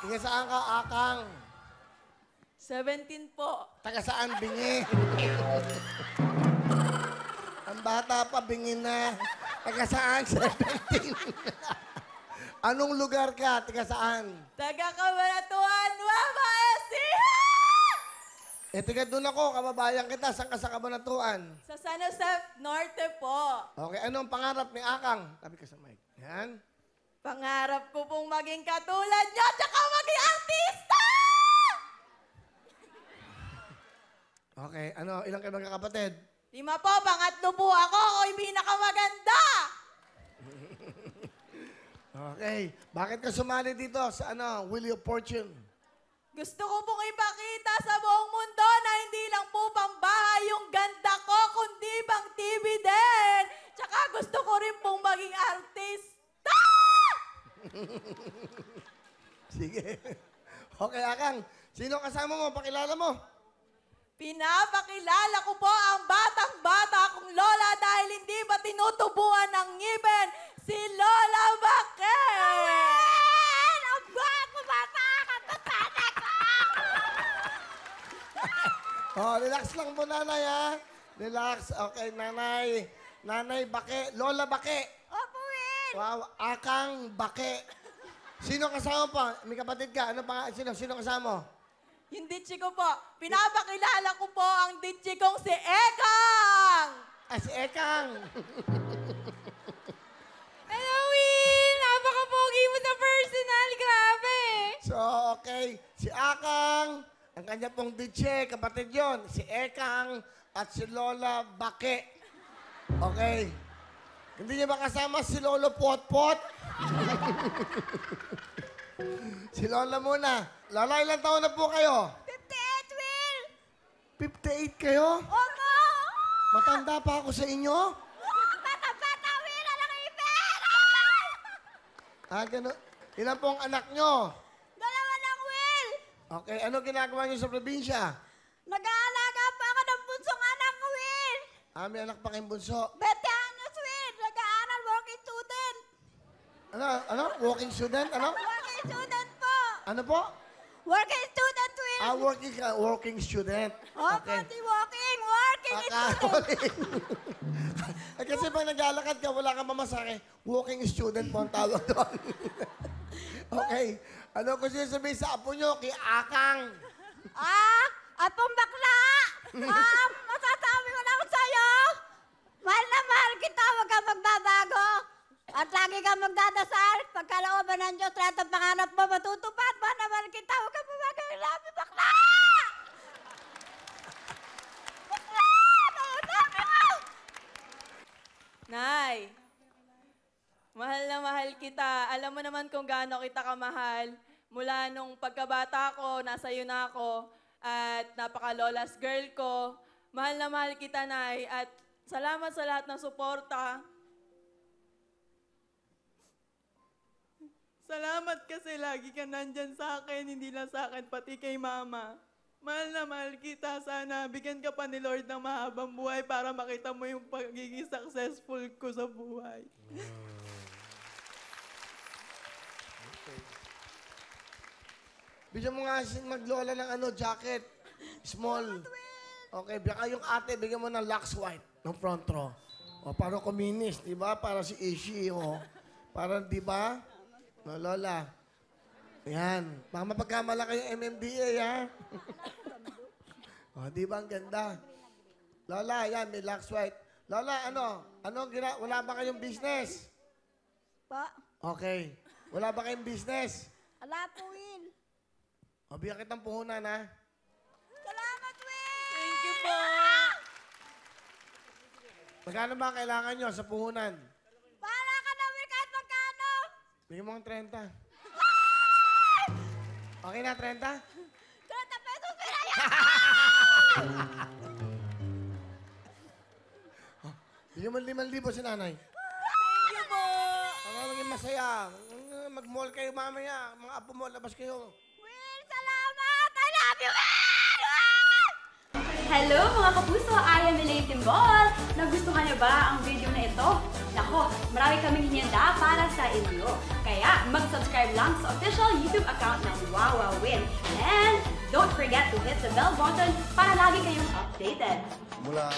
Taga saan ka, Akang? 17 po. Taga saan, bingi? Ang bata pa, bingi na. Taga saan, 17? Anong lugar ka? Taga saan? Taga Cabanatuan, Nueva Ecija! Eh, taga doon ako, kababayan kita. Saan ka sa Cabanatuan? Sa San Jose Norte po. Okay, anong pangarap ni Akang? Tabi ka sa mic. Yan. Pangarap ko pong maging katulad niya, tsaka maging artista! Okay, ano, ilang kayo magkakapatid? 5 po, pangatlo po ako. Ako'y pinakamaganda! Okay, bakit ka sumali dito sa Wheel of Fortune? Gusto ko pong ipakita sa buong mundo na hindi lang po pambahay yung ganda ko, kundi pang TV din. Tsaka gusto ko rin pong maging artista! Sige. Okay, Akang. Sino kasama mo? Pakilala mo. Pinapakilala ko po ang batang-bata kong lola dahil hindi ba tinutubuan ng ngipin si Lola Baquel! Ang gwapo bata! Kapatana ko! Oh, relax lang po, nanay, ha? Relax. Okay, nanay. Nanay Bake. Lola Bake. Opo, Will! Wow, Akang Bake. Sino kasama pa? May kapatid ka. Ano pa? Sino kasama mo? Yung ditchi ko po. Pinapakilala ko po ang ditchi kong si Ekang! Ah, si Ekang. Hello, Will! Napaka-pogi mo sa personal. Grabe! So, okay. Si Akang, ang kanya pong ditche, kapatid yon, si Ekang at si Lola Bake. Okay. Hindi niya ba kasama si Lolo Potpot? Si Lola muna. Lola, ilang taon na po kayo? 58, Will! 58 kayo? Opo! Matanda pa ako sa inyo? Bata-bata, Will! Alang ipin! Ah, gano'n. Ilan pong anak nyo? 2 lang, Will! Okay, ano ginagawa nyo sa probinsya? Nag-aalaga pa ako ng bunsong anak ko, Will! Ah, may anak pa kayong bunso. 20 anyos, Will! Nag-aaral, working student! Ano? Working student? Ano? Working student po! Ano po? Working student, Will! Ah, working student. Opo, di working! Working student! Kakahuling. Eh, kasi pag naglalakad ka, wala kang mamasake, walking student po ang tawag doon. Okay. Ano gusto nyo sabihin sa apo nyo kay Akang? Atong bakla! Masasabi ko lang sa'yo, mahal na mahal kita, huwag ka magbabago. At lagi ka magdadasal, pagkalooban ng Diyos, lahat ng pangarap mo matutupad. Mahal na mahal kita, huwag ka magbabago. I love you, bakla! Bakla! Maunang mo! Nay, mahal na mahal kita. Alam mo naman kung gaano kita kamahal. Mula nung pagkabata ko, nasa iyo na ako. At napaka-lola's girl ko. Mahal na mahal kita, Nay. At salamat sa lahat ng suporta. Salamat kasi lagi ka nandyan sa akin, hindi lang sa akin, pati kay Mama. Mahal na mahal kita. Sana bigyan ka pa ni Lord ng mahabang buhay para makita mo yung pagiging successful ko sa buhay. Bigyan mo nga maglola ng jacket. Small. Okay, baka yung ate, bigyan mo ng Lux White ng front row. O, para communist, di ba? Para si Ishi, o. Para, di ba? No, Lola. Yan. Baka mapagkamala kayo MMDA, ha? O, di ba ang ganda? Lola, yan, may Lux White. Lola, wala ba kayong business? Pa, Okay. Wala ba kayong business? ala po, Will. O, bigyan kitang puhunan, ha? Salamat, Will! Thank you po. Magkano ba kailangan nyo sa puhunan? Bahala ka na, Will, kahit magkano. Bigyan mo ng 30. Okay na, 30? 30 pesos, Will, ayan! Bigyan mo 5,000 si nanay. Thank you po. Para maging masaya. Mag-mall kayo mamaya. Mga apo mo, labas kayo. Will, salamat! I love you, Will! Hello mga kapuso! I am Elaine Timbol! Nagustuhan niyo ba ang video na ito? Nako, marami kaming hinihanda para sa inyo. Kaya mag-subscribe lang sa official YouTube account ng Wawawin. And don't forget to hit the bell button para lagi kayong updated. Mula